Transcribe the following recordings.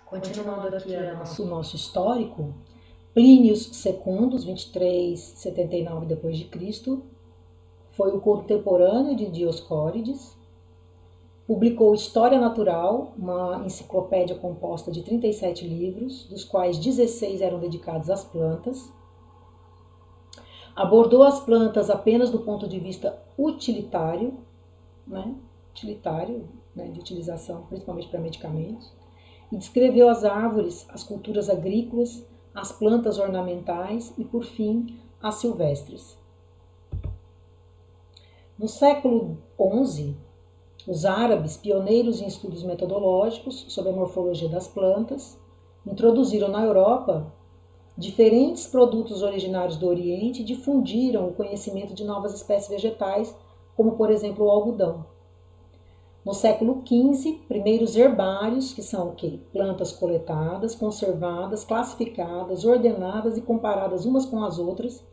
Continuando aqui o nosso histórico, Plínio II, 2379 d.C., foi o contemporâneo de Dioscórides, publicou História Natural, uma enciclopédia composta de 37 livros, dos quais 16 eram dedicados às plantas. Abordou as plantas apenas do ponto de vista utilitário, de utilização principalmente para medicamentos, e descreveu as árvores, as culturas agrícolas, as plantas ornamentais e, por fim, as silvestres. No século XI, os árabes, pioneiros em estudos metodológicos sobre a morfologia das plantas, introduziram na Europa diferentes produtos originários do Oriente e difundiram o conhecimento de novas espécies vegetais, como, por exemplo, o algodão. No século XV, primeiros herbários, que são o quê? Plantas coletadas, conservadas, classificadas, ordenadas e comparadas umas com as outras,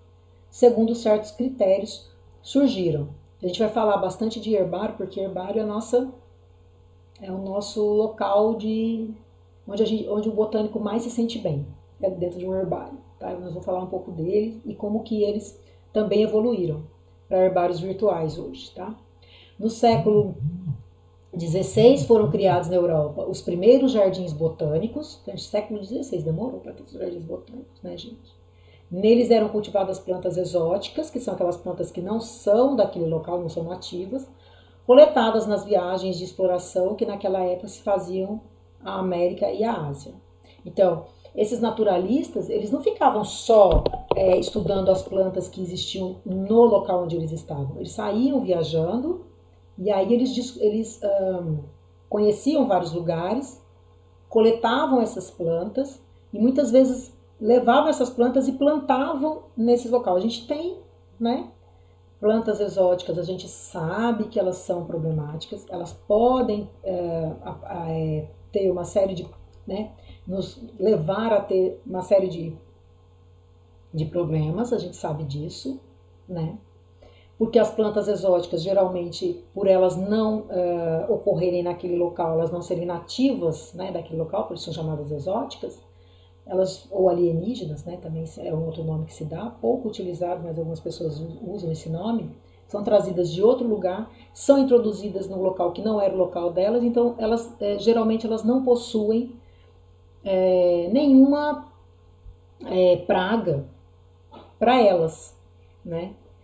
segundo certos critérios, surgiram. A gente vai falar bastante de herbário, porque herbário é o nosso local onde o botânico mais se sente bem, é dentro de um herbário. Tá? Nós vamos falar um pouco deles e como que eles também evoluíram para herbários virtuais hoje. Tá? No século XVI foram criados na Europa os primeiros jardins botânicos. Então, século XVI demorou para ter os jardins botânicos, né, gente? Neles eram cultivadas plantas exóticas, que são aquelas plantas que não são daquele local, não são nativas, coletadas nas viagens de exploração que naquela época se faziam à América e à Ásia. Então, esses naturalistas, eles não ficavam só estudando as plantas que existiam no local onde eles estavam. Eles saíam viajando e aí eles conheciam vários lugares, coletavam essas plantas e muitas vezes levavam essas plantas e plantavam nesses locais. A gente tem, plantas exóticas, a gente sabe que elas são problemáticas, elas podem ter uma série de, nos levar a ter uma série de problemas, a gente sabe disso, porque as plantas exóticas, geralmente, por elas não ocorrerem naquele local, elas não serem nativas daquele local, por isso são chamadas exóticas, elas, ou alienígenas, também é um outro nome que se dá, pouco utilizado, mas algumas pessoas usam esse nome, são trazidas de outro lugar, são introduzidas no local que não era o local delas, então elas geralmente elas não possuem nenhuma praga para elas,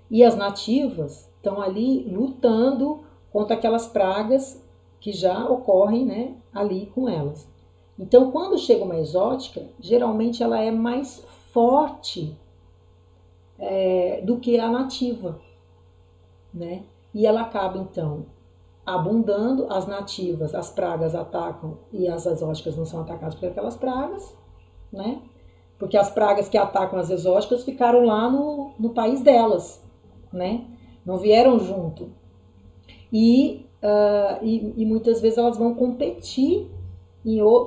E as nativas estão ali lutando contra aquelas pragas que já ocorrem ali com elas. Então, quando chega uma exótica, geralmente ela é mais forte do que a nativa, E ela acaba, então, abundando. As nativas, as pragas atacam e as exóticas não são atacadas por aquelas pragas, Porque as pragas que atacam as exóticas ficaram lá no país delas, Não vieram junto. E muitas vezes elas vão competir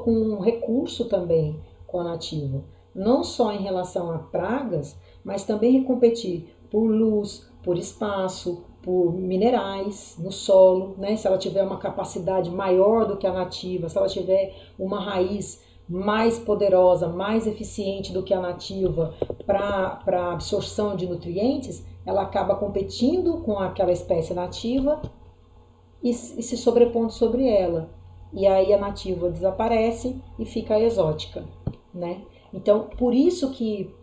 com um recurso também com a nativa. Não só em relação a pragas, mas também competir por luz, por espaço, por minerais no solo, Se ela tiver uma capacidade maior do que a nativa, se ela tiver uma raiz mais poderosa, mais eficiente do que a nativa para absorção de nutrientes, ela acaba competindo com aquela espécie nativa e se sobrepondo sobre ela. E aí a nativa desaparece e fica a exótica, Então, por isso que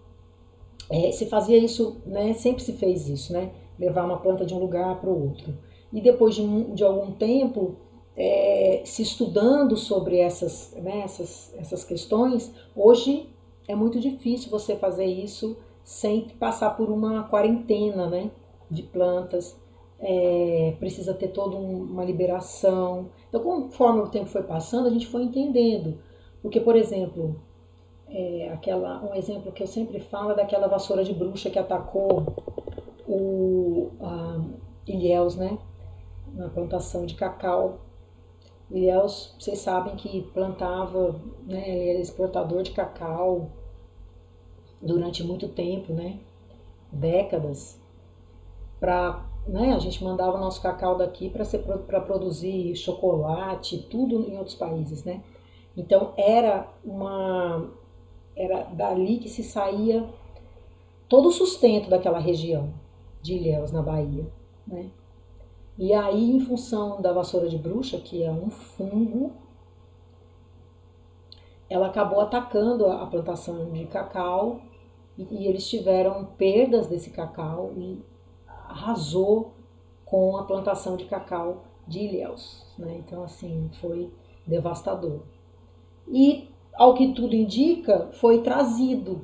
se fazia isso, sempre se fez isso, Levar uma planta de um lugar para o outro. E depois de algum tempo, se estudando sobre essas questões, hoje é muito difícil você fazer isso sem passar por uma quarentena, de plantas. Precisa ter toda uma liberação. Então, conforme o tempo foi passando, a gente foi entendendo. Porque, por exemplo, um exemplo que eu sempre falo é daquela vassoura de bruxa que atacou Ilhéus, na plantação de cacau. Ilhéus, vocês sabem que plantava, ele era exportador de cacau durante muito tempo, décadas, a gente mandava o nosso cacau daqui para produzir chocolate, tudo em outros países, Então era dali que se saía todo o sustento daquela região de Ilhéus, na Bahia, né? E aí, em função da vassoura de bruxa, que é um fungo, ela acabou atacando a plantação de cacau e eles tiveram perdas desse cacau e arrasou com a plantação de cacau de Ilhéus, né? Então, assim, foi devastador. E, ao que tudo indica, foi trazido,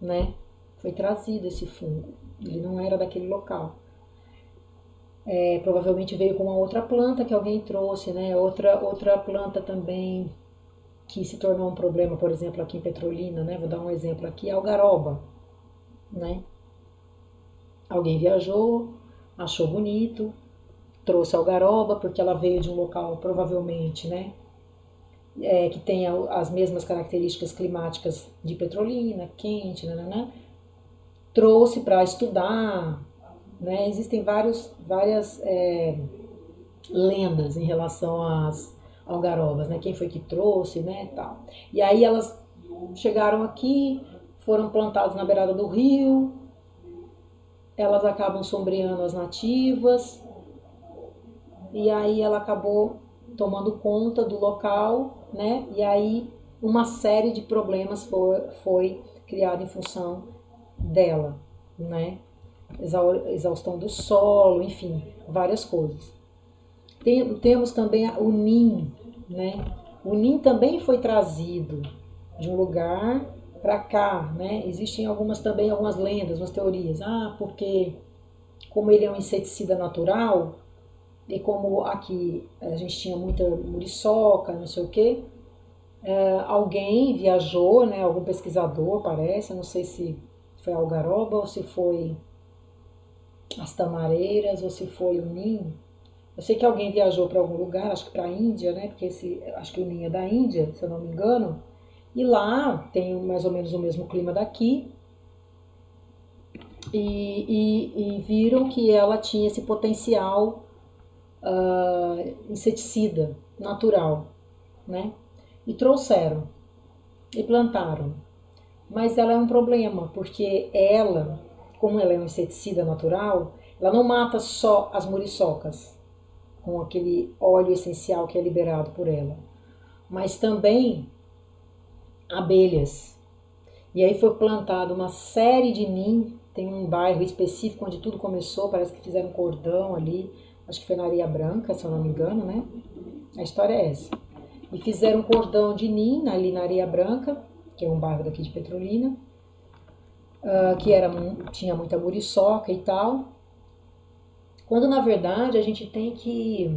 né? Foi trazido esse fungo. Ele não era daquele local. Provavelmente veio com uma outra planta que alguém trouxe, né? Outra planta também que se tornou um problema, por exemplo, aqui em Petrolina, né? Vou dar um exemplo aqui, a algaroba, né? Alguém viajou, achou bonito, trouxe a algaroba porque ela veio de um local provavelmente, né? Que tem as mesmas características climáticas de Petrolina, quente, né? Trouxe para estudar, né? Existem várias lendas em relação às algarobas, né? Quem foi que trouxe, né? Tal. E aí elas chegaram aqui, foram plantadas na beirada do rio, elas acabam sombreando as nativas, e aí ela acabou tomando conta do local, né? E aí uma série de problemas foi criada em função dela, né? Exaustão do solo, enfim, várias coisas. Temos também o NIM, né? O NIM também foi trazido de um lugar para cá, né? Existem algumas lendas, umas teorias. Porque como ele é um inseticida natural, e como aqui a gente tinha muita muriçoca, não sei o quê, alguém viajou, né? Algum pesquisador, parece, não sei se foi a algaroba ou se foi as tamareiras ou se foi o NIM. Eu sei que alguém viajou para algum lugar, acho que para a Índia, né? Porque acho que o NIM é da Índia, se eu não me engano. E lá tem mais ou menos o mesmo clima daqui. E viram que ela tinha esse potencial inseticida natural, né? E trouxeram e plantaram. Mas ela é um problema, porque como ela é um inseticida natural, ela não mata só as muriçocas com aquele óleo essencial que é liberado por ela, mas também abelhas. E aí foi plantada uma série de NIM, tem um bairro específico onde tudo começou, parece que fizeram um cordão ali, acho que foi na Areia Branca, se eu não me engano, né? A história é essa. E fizeram um cordão de NIM ali na Areia Branca, que é um bairro daqui de Petrolina, que tinha muita muriçoca e tal, quando na verdade a gente tem que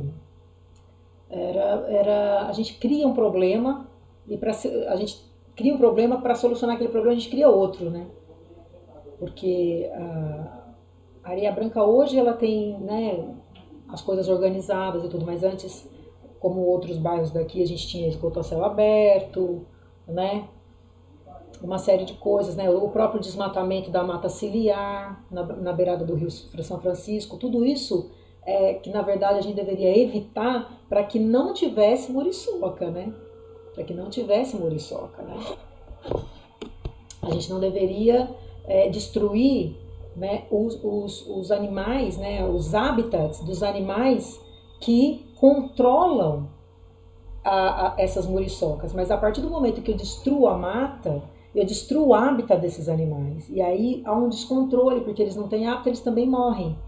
a gente cria um problema e a gente cria um problema para solucionar aquele problema a gente cria outro, né? Porque a Areia Branca hoje ela tem, né, as coisas organizadas e tudo, mas antes, como outros bairros daqui, a gente tinha esgoto a céu aberto, né? Uma série de coisas, né? O próprio desmatamento da mata ciliar na beirada do Rio São Francisco, tudo isso que na verdade a gente deveria evitar para que não tivesse muriçoca, né? Para que não tivesse muriçoca, né? A gente não deveria destruir, né, os animais, né, os hábitats dos animais que controlam essas muriçocas. Mas a partir do momento que eu destruo a mata, eu destruo o hábitat desses animais. E aí há um descontrole, porque eles não têm hábito, eles também morrem.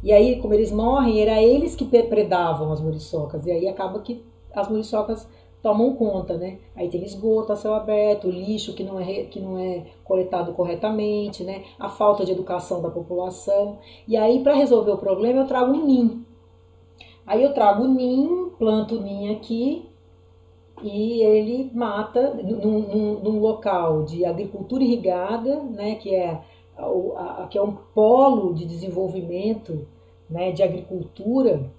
E aí, como eles morrem, era eles que predavam as muriçocas. E aí acaba que as muriçocas tomam conta, né? Aí tem esgoto a céu aberto, lixo que não é coletado corretamente, né? A falta de educação da população. E aí, para resolver o problema, eu trago um NIM. Aí eu trago o NIM, planto o NIM aqui, e ele mata num local de agricultura irrigada, né, que é um polo de desenvolvimento, né, de agricultura,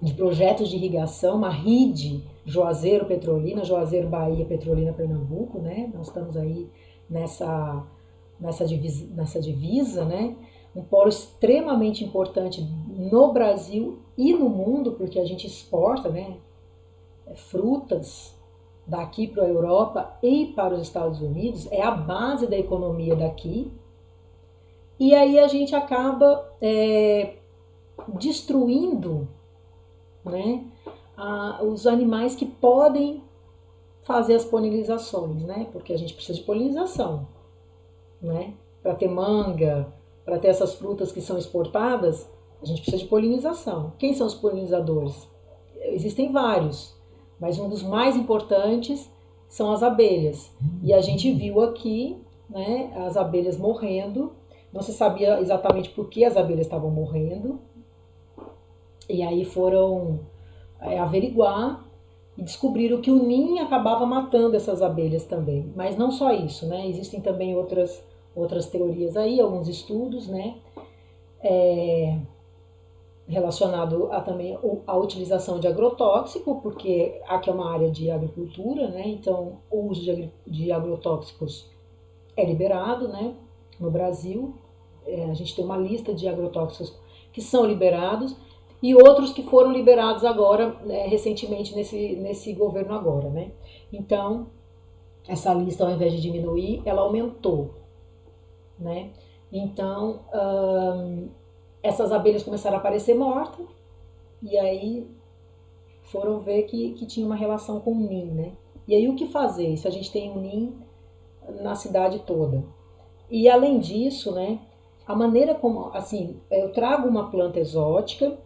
de projetos de irrigação, uma rede Juazeiro Petrolina, Juazeiro Bahia Petrolina Pernambuco, né? Nós estamos aí nessa divisa, né? Um polo extremamente importante no Brasil e no mundo, porque a gente exporta, né, frutas, daqui para a Europa e para os Estados Unidos, é a base da economia daqui. E aí a gente acaba destruindo, né, os animais que podem fazer as polinizações, né? Porque a gente precisa de polinização, né? Para ter manga, para ter essas frutas que são exportadas, a gente precisa de polinização. Quem são os polinizadores? Existem vários, mas um dos mais importantes são as abelhas. E a gente viu aqui, né, as abelhas morrendo. Não se sabia exatamente por que as abelhas estavam morrendo. E aí foram averiguar e descobriram que o ninho acabava matando essas abelhas também. Mas não só isso, né? Existem também outras teorias aí, alguns estudos, né? Relacionado também à utilização de agrotóxico, porque aqui é uma área de agricultura, né? Então o uso de agrotóxicos é liberado, né? No Brasil, a gente tem uma lista de agrotóxicos que são liberados e outros que foram liberados agora, recentemente, nesse governo agora, né? Então, essa lista, ao invés de diminuir, ela aumentou, né? Então, essas abelhas começaram a aparecer mortas, e aí foram ver que tinha uma relação com o ninho, né? E aí o que fazer se a gente tem um ninho na cidade toda? E além disso, né, a maneira como, assim, eu trago uma planta exótica,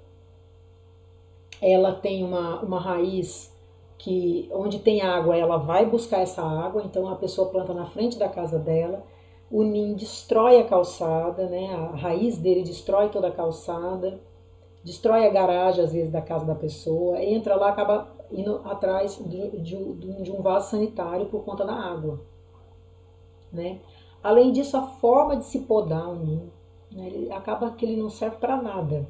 ela tem uma raiz que onde tem água ela vai buscar essa água, então a pessoa planta na frente da casa dela, o ninho destrói a calçada, né, a raiz dele destrói toda a calçada, destrói a garagem às vezes da casa da pessoa, entra lá, acaba indo atrás de um vaso sanitário por conta da água, né? Além disso, a forma de se podar o ninho, né, ele acaba que ele não serve para nada,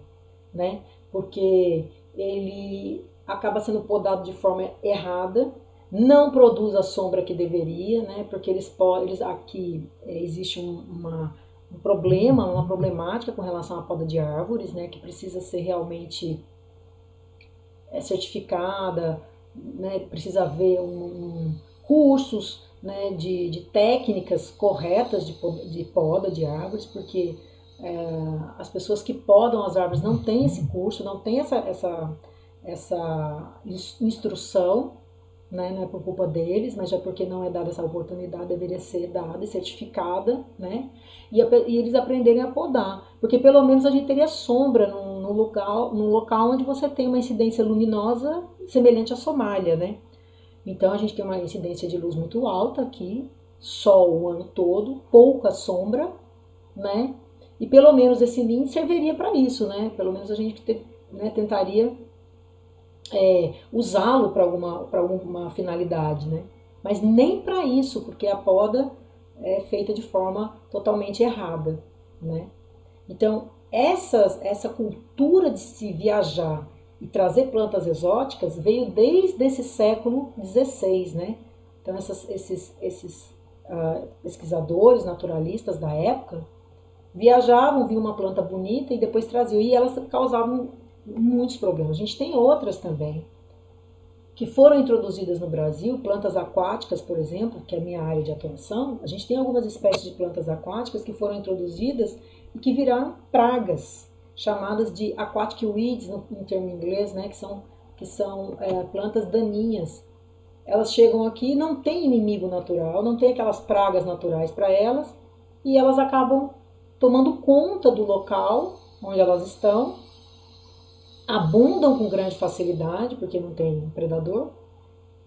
né? Porque ele acaba sendo podado de forma errada, não produz a sombra que deveria, né? Porque aqui existe um problema, uma problemática com relação à poda de árvores, né? Que precisa ser realmente certificada, né? Precisa haver cursos, né? de técnicas corretas de poda de árvores, porque as pessoas que podam as árvores não têm esse curso, não têm essa instrução, né? Não é por culpa deles, mas já porque não é dada essa oportunidade, deveria ser dada e certificada, né? E eles aprenderem a podar, porque pelo menos a gente teria sombra no local onde você tem uma incidência luminosa semelhante à Somália, né? Então a gente tem uma incidência de luz muito alta aqui, sol o ano todo, pouca sombra, né? E pelo menos esse ninho serviria para isso, né? Pelo menos a gente tentaria usá-lo para alguma finalidade, né? Mas nem para isso, porque a poda é feita de forma totalmente errada, né? Então, essa cultura de se viajar e trazer plantas exóticas veio desde esse século XVI, né? Então, esses pesquisadores naturalistas da época viajavam, viam uma planta bonita e depois traziam, e elas causavam muitos problemas. A gente tem outras também que foram introduzidas no Brasil, plantas aquáticas, por exemplo, que é a minha área de atuação. A gente tem algumas espécies de plantas aquáticas que foram introduzidas e que viraram pragas, chamadas de aquatic weeds, no termo inglês, né, que são plantas daninhas. Elas chegam aqui, não tem inimigo natural, não tem aquelas pragas naturais para elas, e elas acabam tomando conta do local onde elas estão, abundam com grande facilidade, porque não tem predador,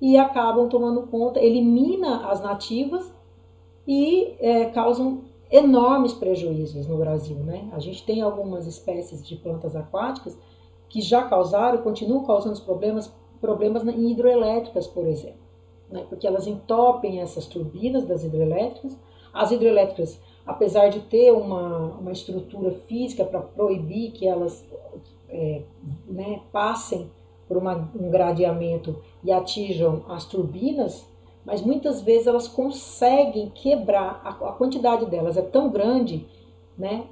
e acabam tomando conta, elimina as nativas e causam enormes prejuízos no Brasil, né? A gente tem algumas espécies de plantas aquáticas que já causaram e continuam causando problemas em hidroelétricas, por exemplo, né? Porque elas entopem essas turbinas das hidrelétricas. As hidrelétricas, apesar de ter uma estrutura física para proibir que elas passem por um gradeamento e atinjam as turbinas, mas muitas vezes elas conseguem quebrar, a quantidade delas é tão grande, né?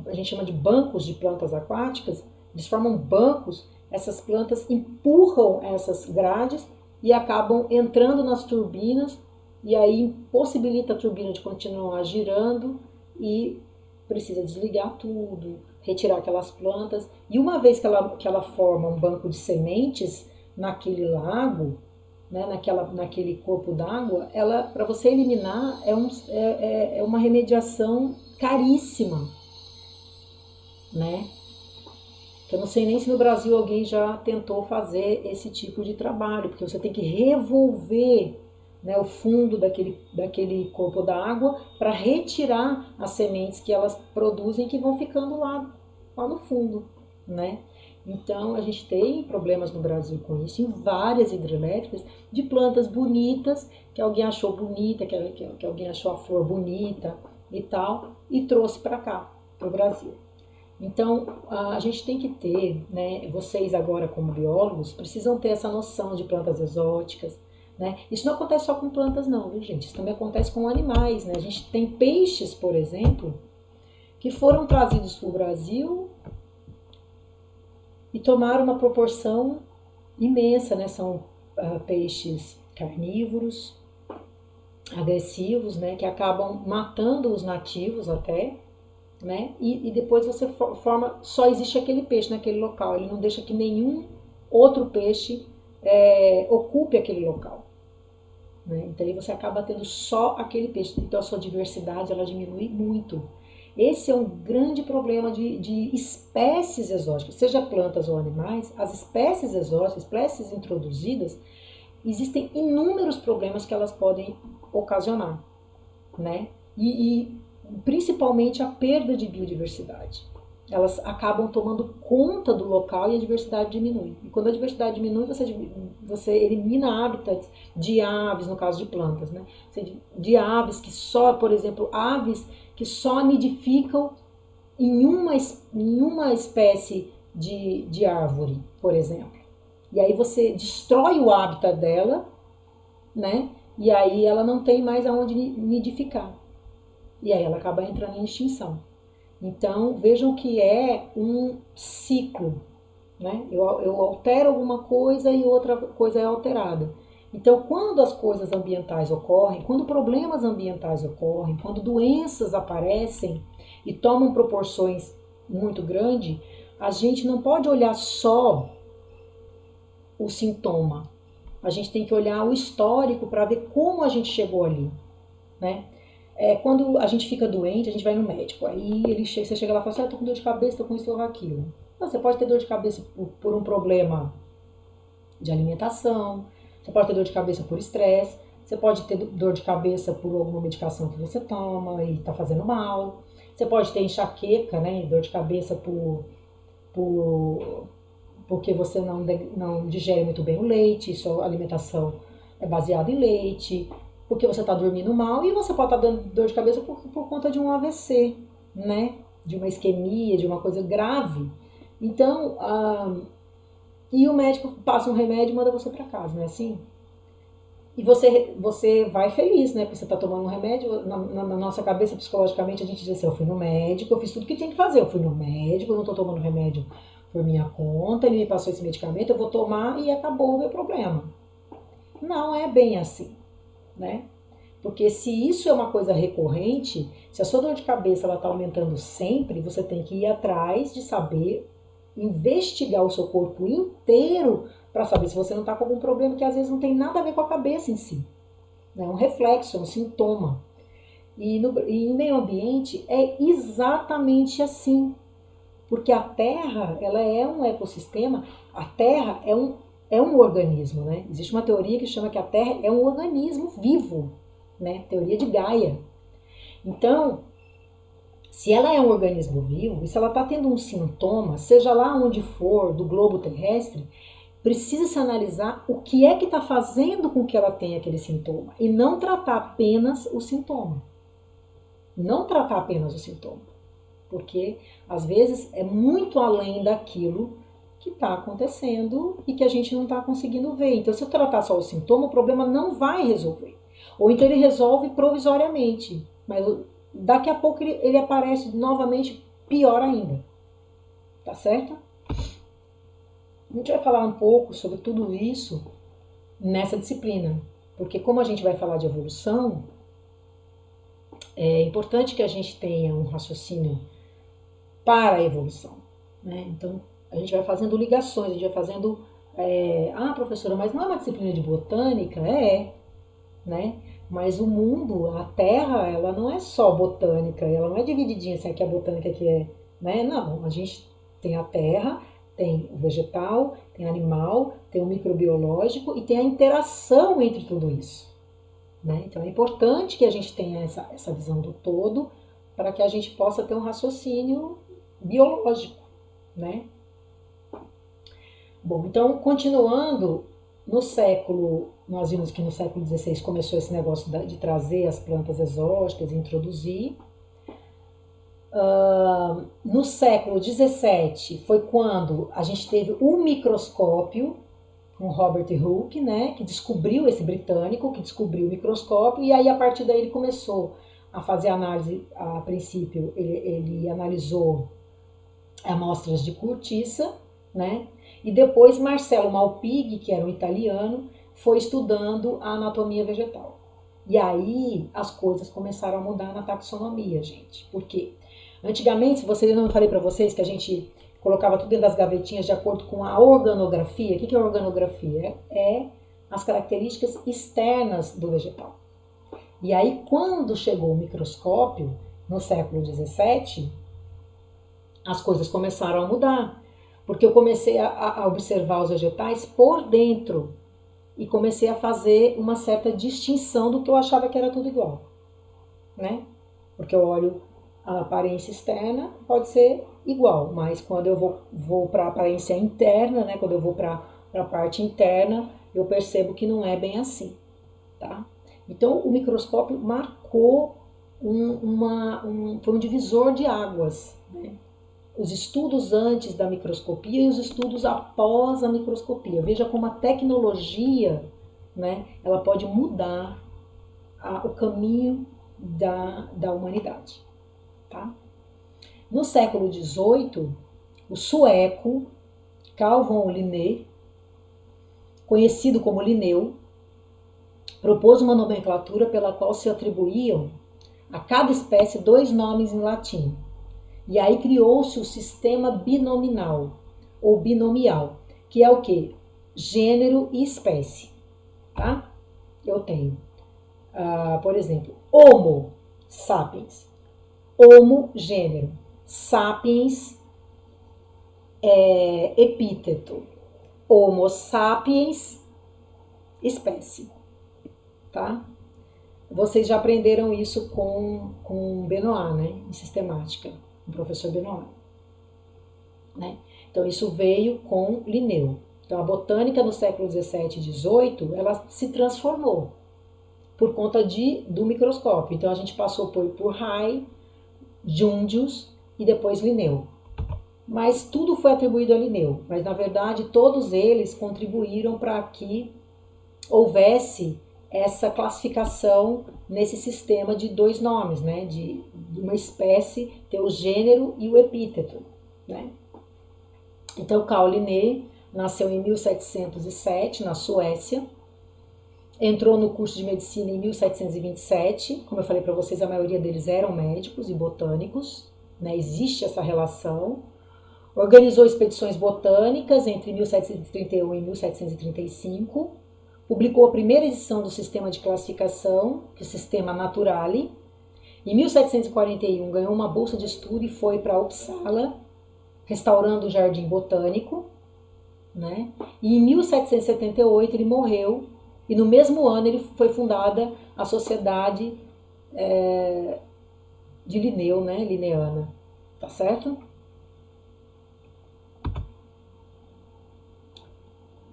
A gente chama de bancos de plantas aquáticas, eles formam bancos, essas plantas empurram essas grades e acabam entrando nas turbinas, e aí impossibilita a turbina de continuar girando e precisa desligar tudo, retirar aquelas plantas. E uma vez que ela forma um banco de sementes naquele lago, né, naquele corpo d'água, ela, para você eliminar, é uma remediação caríssima, né? Eu não sei nem se no Brasil alguém já tentou fazer esse tipo de trabalho, porque você tem que revolver, né, o fundo daquele corpo d'água para retirar as sementes que elas produzem que vão ficando lá no fundo, né? Então a gente tem problemas no Brasil com isso, em várias hidrelétricas, de plantas bonitas, que alguém achou bonita, que alguém achou a flor bonita e tal, e trouxe para cá, para o Brasil. Então, a gente tem que ter, né, vocês agora como biólogos, precisam ter essa noção de plantas exóticas, né? Isso não acontece só com plantas não, viu gente? Isso também acontece com animais, né? A gente tem peixes, por exemplo, que foram trazidos para o Brasil e tomaram uma proporção imensa, né? São peixes carnívoros, agressivos, né? Que acabam matando os nativos até, né? E depois você forma, só existe aquele peixe naquele local, ele não deixa que nenhum outro peixe ocupe aquele local, né? Então aí você acaba tendo só aquele peixe, então a sua diversidade ela diminui muito. Esse é um grande problema de espécies exóticas, seja plantas ou animais. As espécies exóticas, espécies introduzidas, existem inúmeros problemas que elas podem ocasionar, né? E principalmente a perda de biodiversidade. Elas acabam tomando conta do local e a diversidade diminui. E quando a diversidade diminui, você elimina hábitats de aves, no caso de plantas, né? De aves que só, por exemplo, aves que só nidificam em uma espécie de árvore, por exemplo. E aí você destrói o hábitat dela, né? E aí ela não tem mais aonde nidificar. E aí ela acaba entrando em extinção. Então, vejam que é um ciclo, né? Eu altero alguma coisa e outra coisa é alterada. Então, quando as coisas ambientais ocorrem, quando problemas ambientais ocorrem, quando doenças aparecem e tomam proporções muito grandes, a gente não pode olhar só o sintoma. A gente tem que olhar o histórico para ver como a gente chegou ali, né? Quando a gente fica doente, a gente vai no médico. Aí você chega lá e fala assim, tô com dor de cabeça, tô com isso ou aquilo. Não, você pode ter dor de cabeça por um problema de alimentação, você pode ter dor de cabeça por estresse, você pode ter dor de cabeça por alguma medicação que você toma e tá fazendo mal. Você pode ter enxaqueca, né, dor de cabeça porque você não digere muito bem o leite, sua alimentação é baseada em leite, porque você está dormindo mal, e você pode estar dando dor de cabeça por conta de um AVC, né? De uma isquemia, de uma coisa grave. Então, e o médico passa um remédio e manda você para casa, não é assim? E você vai feliz, né? Porque você está tomando um remédio, na nossa cabeça, psicologicamente, a gente diz assim, eu fui no médico, eu fiz tudo que tinha que fazer, eu fui no médico, eu não estou tomando remédio por minha conta, ele me passou esse medicamento, eu vou tomar e acabou o meu problema. Não é bem assim, né? Porque se isso é uma coisa recorrente, se a sua dor de cabeça ela está aumentando sempre, você tem que ir atrás de saber, investigar o seu corpo inteiro para saber se você não está com algum problema que às vezes não tem nada a ver com a cabeça em si. É um reflexo, é um sintoma. E em meio ambiente é exatamente assim. Porque a Terra, ela é um ecossistema, a Terra é um organismo, né? Existe uma teoria que chama que a Terra é um organismo vivo, né? Teoria de Gaia. Então, se ela é um organismo vivo, e se ela está tendo um sintoma, seja lá onde for do globo terrestre, precisa se analisar o que é que está fazendo com que ela tenha aquele sintoma. E não tratar apenas o sintoma. Não tratar apenas o sintoma. Porque, às vezes, é muito além daquilo que está acontecendo e que a gente não está conseguindo ver. Então, se eu tratar só o sintoma, o problema não vai resolver. Ou então ele resolve provisoriamente, mas daqui a pouco ele aparece novamente pior ainda. Tá certo? A gente vai falar um pouco sobre tudo isso nessa disciplina. Porque como a gente vai falar de evolução, é importante que a gente tenha um raciocínio para a evolução, né? Então, a gente vai fazendo ligações, a gente vai fazendo... professora, mas não é uma disciplina de botânica? Né? Mas o mundo, a Terra, ela não é só botânica, ela não é divididinha assim, aqui é a botânica, aqui é... Né? Não, a gente tem a Terra, tem o vegetal, tem o animal, tem o microbiológico e tem a interação entre tudo isso. Né? Então é importante que a gente tenha essa visão do todo para que a gente possa ter um raciocínio biológico, né? Bom, então continuando, nós vimos que no século XVI começou esse negócio de trazer as plantas exóticas e introduzir. No século XVII foi quando a gente teve o microscópio, com Robert Hooke, né, que descobriu, esse britânico, que descobriu o microscópio, e aí a partir daí ele começou a fazer análise, a princípio ele analisou amostras de cortiça, né, e depois Marcello Malpighi, que era um italiano, foi estudando a anatomia vegetal. E aí as coisas começaram a mudar na taxonomia, gente. Por quê? Antigamente, eu não falei para vocês que a gente colocava tudo dentro das gavetinhas de acordo com a organografia. O que é organografia? É as características externas do vegetal. E aí, quando chegou o microscópio, no século XVII, as coisas começaram a mudar. Porque eu comecei a observar os vegetais por dentro e comecei a fazer uma certa distinção do que eu achava que era tudo igual, né? Porque eu olho a aparência externa, pode ser igual, mas quando eu vou para a aparência interna, né? Quando eu vou para a parte interna, eu percebo que não é bem assim, tá? Então, o microscópio marcou foi um divisor de águas, né? Os estudos antes da microscopia e os estudos após a microscopia. Veja como a tecnologia, né, ela pode mudar o caminho da humanidade. Tá? No século XVIII, o sueco Carl von Linné, conhecido como Linneu, propôs uma nomenclatura pela qual se atribuíam a cada espécie 2 nomes em latim. E aí criou-se o sistema binominal, ou binomial, que é o quê? Gênero e espécie, tá? Eu tenho, por exemplo, Homo sapiens, Homo gênero, sapiens epíteto, Homo sapiens espécie, tá? Vocês já aprenderam isso com Benoit, né? Em sistemática. O professor Benoit, né? Então isso veio com Linneu. Então a botânica no século XVII e XVIII ela se transformou por conta do microscópio. Então a gente passou por Hay, Jungius e depois Linneu. Mas tudo foi atribuído a Linneu. Mas na verdade todos eles contribuíram para que houvesse essa classificação nesse sistema de 2 nomes, né? De uma espécie ter o gênero e o epíteto, né? Então, Carl Linné nasceu em 1707 na Suécia, entrou no curso de medicina em 1727, como eu falei para vocês, a maioria deles eram médicos e botânicos, né? Existe essa relação. Organizou expedições botânicas entre 1731 e 1735. Publicou a primeira edição do sistema de classificação, que é o Sistema Naturale. Em 1741 ganhou uma bolsa de estudo e foi para Uppsala, restaurando o Jardim Botânico, né? E em 1778 ele morreu e no mesmo ano ele foi fundada a Sociedade de Linneu, né? Linneana, tá certo?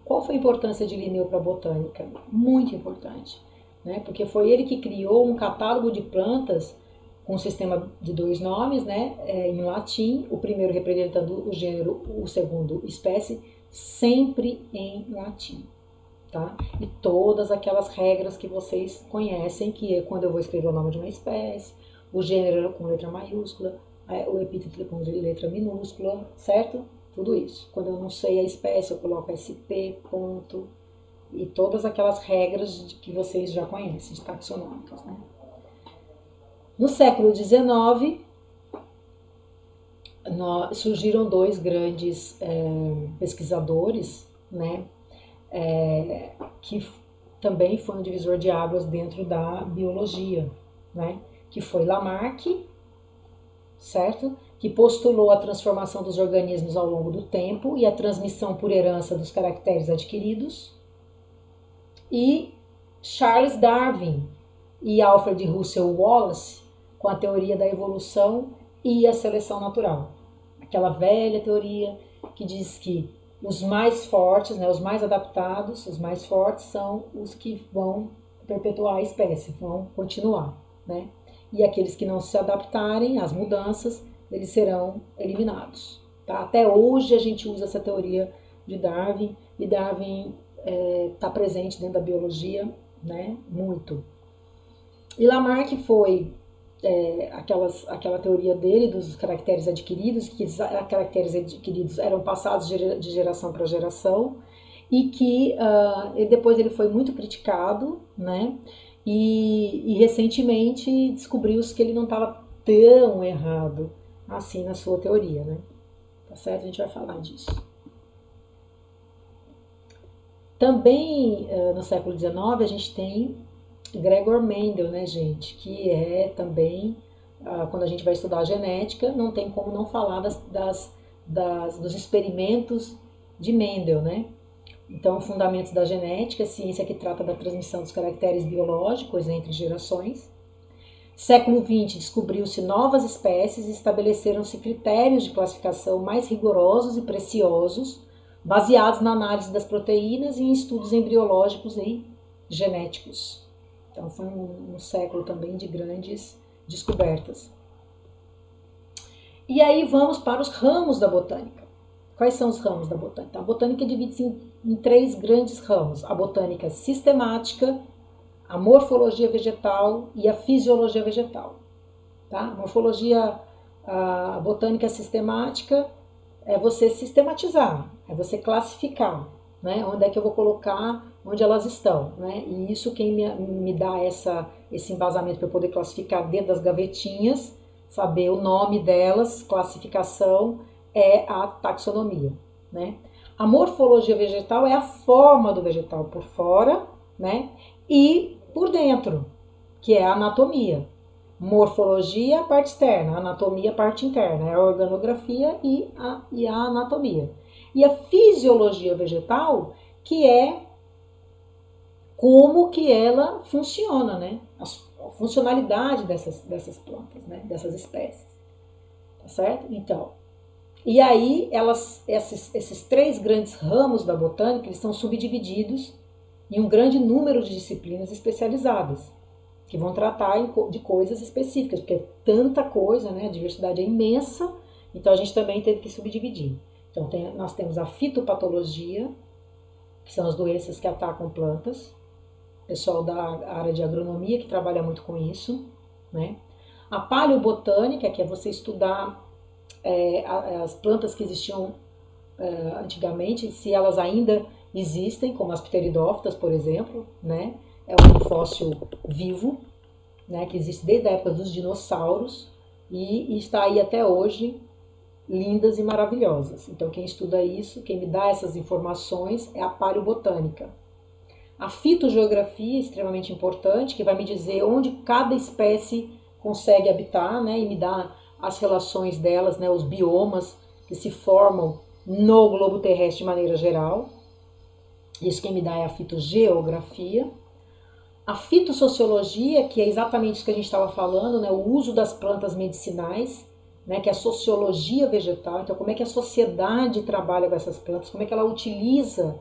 Qual foi a importância de Linneu para a botânica? Muito importante, né? Porque foi ele que criou um catálogo de plantas com um sistema de 2 nomes, né? Em latim, o primeiro representando o gênero, o segundo espécie, sempre em latim, tá? E todas aquelas regras que vocês conhecem, que é quando eu vou escrever o nome de uma espécie, o gênero com letra maiúscula, o epíteto com letra minúscula, certo? Tudo isso. Quando eu não sei a espécie, eu coloco SP, ponto, e todas aquelas regras que vocês já conhecem, de taxonômicas, né? No século XIX, surgiram dois grandes pesquisadores, né, que também foi um divisor de águas dentro da biologia, né, que foi Lamarck, certo? Que postulou a transformação dos organismos ao longo do tempo e a transmissão por herança dos caracteres adquiridos, e Charles Darwin e Alfred Russel Wallace com a teoria da evolução e a seleção natural. Aquela velha teoria que diz que os mais fortes, né, os mais adaptados, os mais fortes são os que vão perpetuar a espécie, vão continuar, né? E aqueles que não se adaptarem às mudanças, eles serão eliminados. Tá? Até hoje a gente usa essa teoria de Darwin, e Darwin está presente dentro da biologia, né, muito. E Lamarck foi aquela teoria dele dos caracteres adquiridos, que os caracteres adquiridos eram passados de geração para geração, e que depois ele foi muito criticado, né? E recentemente descobriu-se que ele não estava tão errado assim na sua teoria, né? Tá certo? A gente vai falar disso. Também no século XIX a gente tem Gregor Mendel, né, gente? Que é também, quando a gente vai estudar a genética, não tem como não falar dos experimentos de Mendel, né? Então, Fundamentos da Genética, ciência que trata da transmissão dos caracteres biológicos entre gerações. Século XX, descobriu-se novas espécies e estabeleceram-se critérios de classificação mais rigorosos e preciosos, baseados na análise das proteínas e em estudos embriológicos e genéticos. Então, foi um século também de grandes descobertas. E aí vamos para os ramos da botânica. Quais são os ramos da botânica? A botânica divide-se em três grandes ramos: a botânica sistemática, a morfologia vegetal e a fisiologia vegetal. Tá? A botânica sistemática é você sistematizar, é você classificar, né? Onde é que eu vou colocar, onde elas estão, né? E isso quem me dá esse embasamento para eu poder classificar dentro das gavetinhas, saber o nome delas, classificação, é a taxonomia, né? A morfologia vegetal é a forma do vegetal por fora, né? E por dentro, que é a anatomia. Morfologia, a parte externa, anatomia, a parte interna, é a organografia e a anatomia. E a fisiologia vegetal, que é como que ela funciona, né? A funcionalidade dessas plantas, né? Dessas espécies, tá certo? Então, e aí esses três grandes ramos da botânica, eles são subdivididos em um grande número de disciplinas especializadas, que vão tratar de coisas específicas, porque é tanta coisa, né? A diversidade é imensa, então a gente também teve que subdividir. Então nós temos a fitopatologia, que são as doenças que atacam plantas, pessoal da área de agronomia que trabalha muito com isso, né? A paleobotânica, que é você estudar as plantas que existiam antigamente, se elas ainda existem, como as pteridófitas, por exemplo, né? É um fóssil vivo, né? Que existe desde a época dos dinossauros e está aí até hoje, lindas e maravilhosas. Então, quem estuda isso, quem me dá essas informações é a paleobotânica. A fitogeografia é extremamente importante, que vai me dizer onde cada espécie consegue habitar, né? E me dá as relações delas, né? Os biomas que se formam no globo terrestre de maneira geral. Isso quem me dá é a fitogeografia. A fitossociologia, que é exatamente isso que a gente estava falando, né? O uso das plantas medicinais, né? Que é a sociologia vegetal. Então, como é que a sociedade trabalha com essas plantas, como é que ela utiliza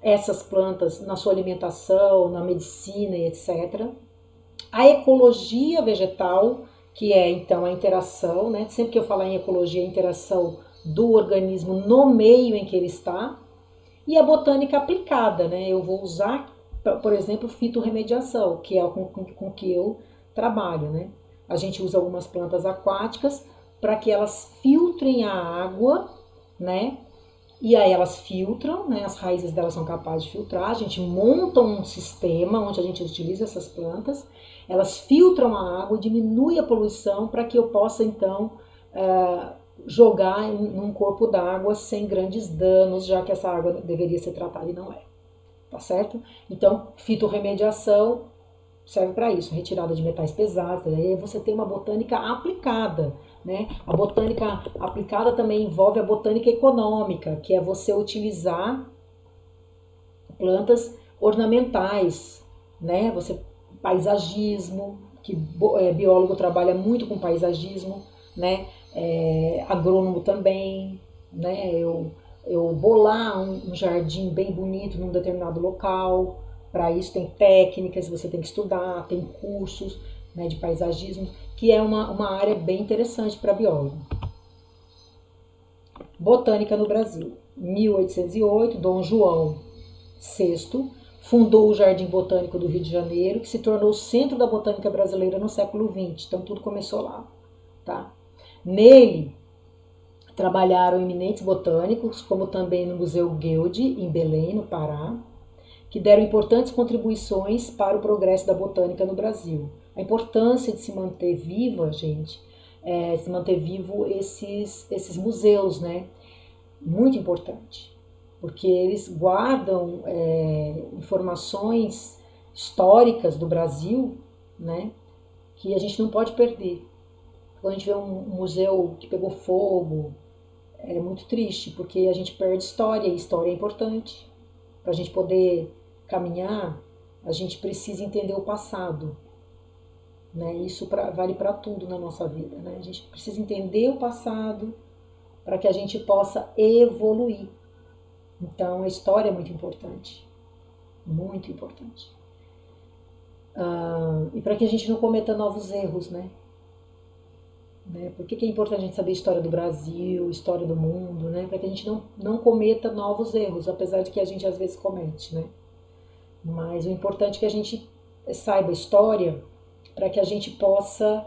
essas plantas na sua alimentação, na medicina e etc. A ecologia vegetal, que é então a interação, né? Sempre que eu falar em ecologia, a interação do organismo no meio em que ele está. E a botânica aplicada, né? Eu vou usar, por exemplo, fitorremediação, que é com que eu trabalho, né? A gente usa algumas plantas aquáticas para que elas filtrem a água, né? E aí elas filtram, né? As raízes delas são capazes de filtrar. A gente monta um sistema onde a gente utiliza essas plantas. Elas filtram a água, diminui a poluição para que eu possa então jogar num corpo d'água sem grandes danos, já que essa água deveria ser tratada e não é. Tá certo? Então, fitorremediação serve para isso, retirada de metais pesados. Aí você tem uma botânica aplicada, né? A botânica aplicada também envolve a botânica econômica, que é você utilizar plantas ornamentais, né? Você paisagismo, que biólogo trabalha muito com paisagismo, né? Agrônomo também, né? Eu bolar um jardim bem bonito num determinado local. Para isso tem técnicas, você tem que estudar, tem cursos, né, de paisagismo, que é uma área bem interessante para biólogo. Botânica no Brasil. 1808, Dom João VI fundou o Jardim Botânico do Rio de Janeiro, que se tornou o centro da botânica brasileira no século XX. Então tudo começou lá. Tá? Nele trabalharam eminentes botânicos, como também no Museu Gueldi, em Belém, no Pará, que deram importantes contribuições para o progresso da botânica no Brasil. A importância de se manter viva, gente, se manter vivo esses museus, né? Muito importante, porque eles guardam informações históricas do Brasil, né? Que a gente não pode perder. Quando a gente vê um museu que pegou fogo, é muito triste, porque a gente perde história, e história é importante. Para a gente poder caminhar, a gente precisa entender o passado, né? Isso vale para tudo na nossa vida, né? A gente precisa entender o passado para que a gente possa evoluir. Então, a história é muito importante, muito importante. E para que a gente não cometa novos erros, né? Por que é importante a gente saber a história do Brasil, história do mundo, né? Para que a gente não cometa novos erros, apesar de que a gente às vezes comete, né? Mas o importante é que a gente saiba a história para que a gente possa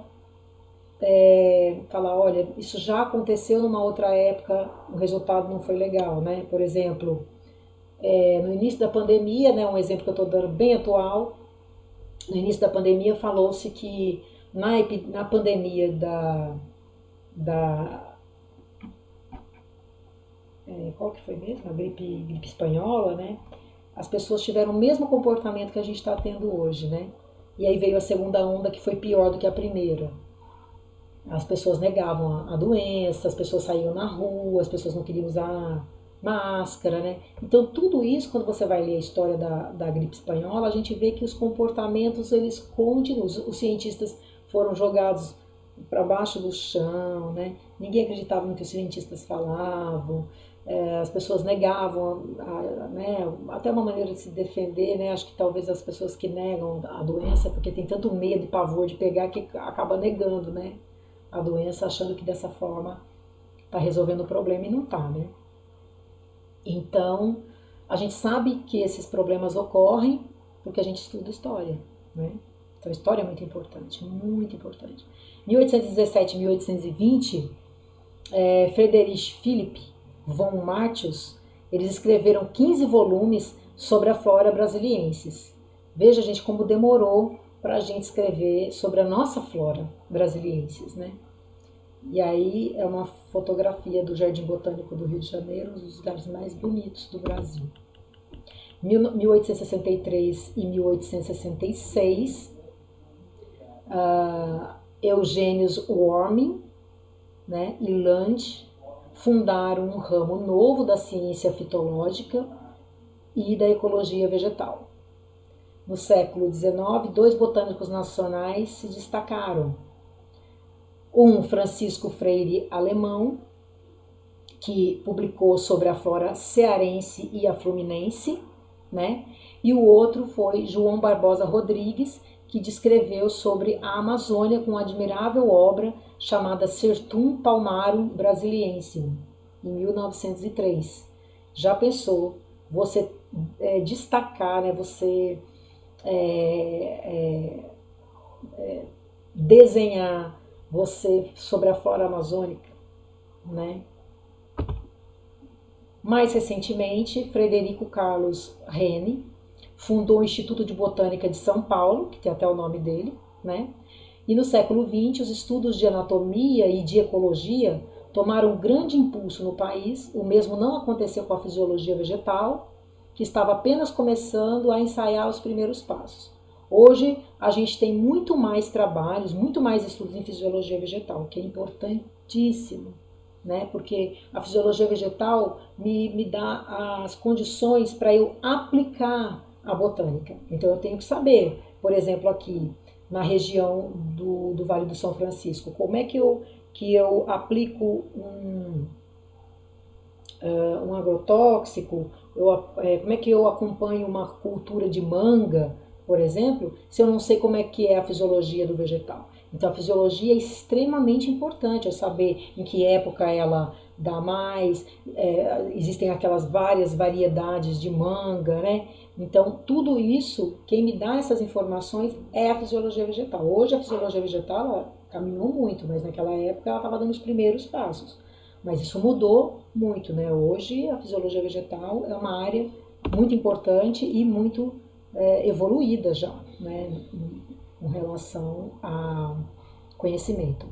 falar, olha, isso já aconteceu numa outra época, o resultado não foi legal, né? Por exemplo, no início da pandemia, né, um exemplo que eu estou dando bem atual, no início da pandemia falou-se que na pandemia qual que foi mesmo? A gripe espanhola, né? As pessoas tiveram o mesmo comportamento que a gente está tendo hoje, né? E aí veio a segunda onda, que foi pior do que a primeira. As pessoas negavam a doença, as pessoas saíam na rua, as pessoas não queriam usar máscara, né? Então tudo isso, quando você vai ler a história da gripe espanhola, a gente vê que os comportamentos, eles continuam. Os cientistas foram jogados para baixo do chão, né? Ninguém acreditava no que os cientistas falavam. As pessoas negavam, né, até uma maneira de se defender, né? Acho que talvez as pessoas que negam a doença, porque tem tanto medo e pavor de pegar, que acaba negando, né, a doença, achando que dessa forma está resolvendo o problema, e não está, né? Então, a gente sabe que esses problemas ocorrem porque a gente estuda história, né? Então, a história é muito importante, muito importante. 1817 e 1820, Friedrich Philipp von Martius, eles escreveram 15 volumes sobre a flora brasiliensis. Veja, gente, como demorou para a gente escrever sobre a nossa flora brasiliensis, né? E aí é uma fotografia do Jardim Botânico do Rio de Janeiro, um dos lugares mais bonitos do Brasil. 1863 e 1866, Eugenius Worming, né, e Land fundaram um ramo novo da ciência fitológica e da ecologia vegetal. No século XIX, 2 botânicos nacionais se destacaram. Francisco Freire Alemão, que publicou sobre a flora cearense e a fluminense, né? E o outro foi João Barbosa Rodrigues, que descreveu sobre a Amazônia com uma admirável obra chamada Certum Palmarum Brasiliensium, em 1903. Já pensou você destacar, né, você desenhar você sobre a flora amazônica, né? Mais recentemente, Frederico Carlos Rene fundou o Instituto de Botânica de São Paulo, que tem até o nome dele, né? E no século XX, os estudos de anatomia e de ecologia tomaram um grande impulso no país. O mesmo não aconteceu com a fisiologia vegetal, que estava apenas começando a ensaiar os primeiros passos. Hoje, a gente tem muito mais trabalhos, muito mais estudos em fisiologia vegetal, o que é importantíssimo, né? Porque a fisiologia vegetal me dá as condições para eu aplicar a botânica. Então, eu tenho que saber, por exemplo, aqui na região do Vale do São Francisco, como é que eu aplico um agrotóxico, como é que eu acompanho uma cultura de manga, por exemplo, se eu não sei como é que é a fisiologia do vegetal. Então, a fisiologia é extremamente importante, eu saber em que época ela dá mais, existem aquelas várias variedades de manga, né? Então, tudo isso, quem me dá essas informações é a fisiologia vegetal. Hoje, a fisiologia vegetal ela caminhou muito, mas naquela época ela estava dando os primeiros passos. Mas isso mudou muito, né? Hoje, a fisiologia vegetal é uma área muito importante e muito evoluída já, né? Com relação a conhecimento.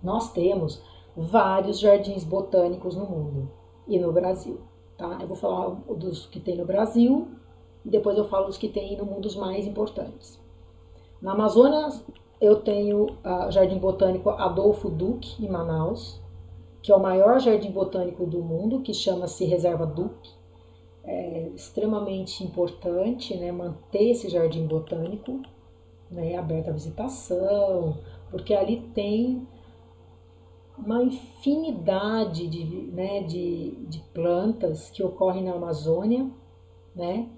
Nós temos vários jardins botânicos no mundo e no Brasil, tá? Eu vou falar dos que tem no Brasil e depois eu falo dos que tem no mundo, os mais importantes. Na Amazônia, eu tenho o Jardim Botânico Adolfo Duque, em Manaus, que é o maior jardim botânico do mundo, que chama-se Reserva Duque. É extremamente importante, né, manter esse jardim botânico, né, aberto à visitação, porque ali tem uma infinidade de plantas que ocorrem na Amazônia, né,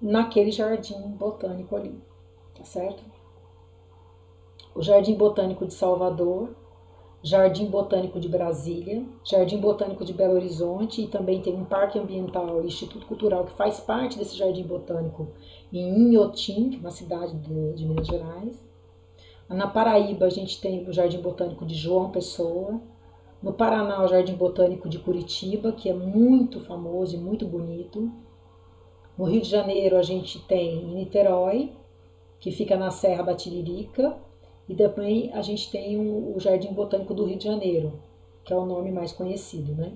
naquele jardim botânico ali, tá certo? O Jardim Botânico de Salvador, Jardim Botânico de Brasília, Jardim Botânico de Belo Horizonte, e também tem um parque ambiental e Instituto Cultural que faz parte desse Jardim Botânico em Inhotim, na cidade de Minas Gerais. Na Paraíba a gente tem o Jardim Botânico de João Pessoa. No Paraná, o Jardim Botânico de Curitiba, que é muito famoso e muito bonito. No Rio de Janeiro a gente tem em Niterói, que fica na Serra da Tiririca. E também a gente tem o Jardim Botânico do Rio de Janeiro, que é o nome mais conhecido, né?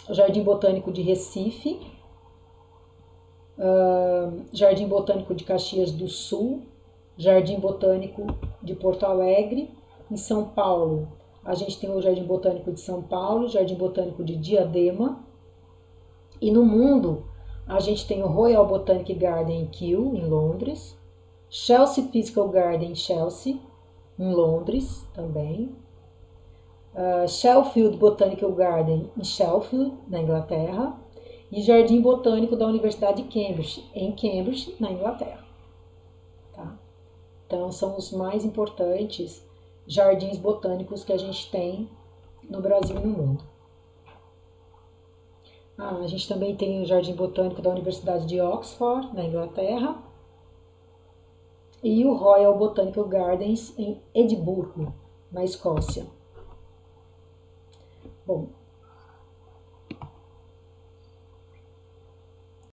O Jardim Botânico de Recife, Jardim Botânico de Caxias do Sul, Jardim Botânico de Porto Alegre. Em São Paulo, a gente tem o Jardim Botânico de São Paulo, Jardim Botânico de Diadema. E no mundo, a gente tem o Royal Botanic Garden em Kew, em Londres, Chelsea Physical Garden em Chelsea, em Londres também, Sheffield Botanical Garden em Sheffield, na Inglaterra, e Jardim Botânico da Universidade de Cambridge, em Cambridge, na Inglaterra. Tá? Então, são os mais importantes jardins botânicos que a gente tem no Brasil e no mundo. A gente também tem o Jardim Botânico da Universidade de Oxford, na Inglaterra, e o Royal Botanical Gardens em Edimburgo, na Escócia. Bom,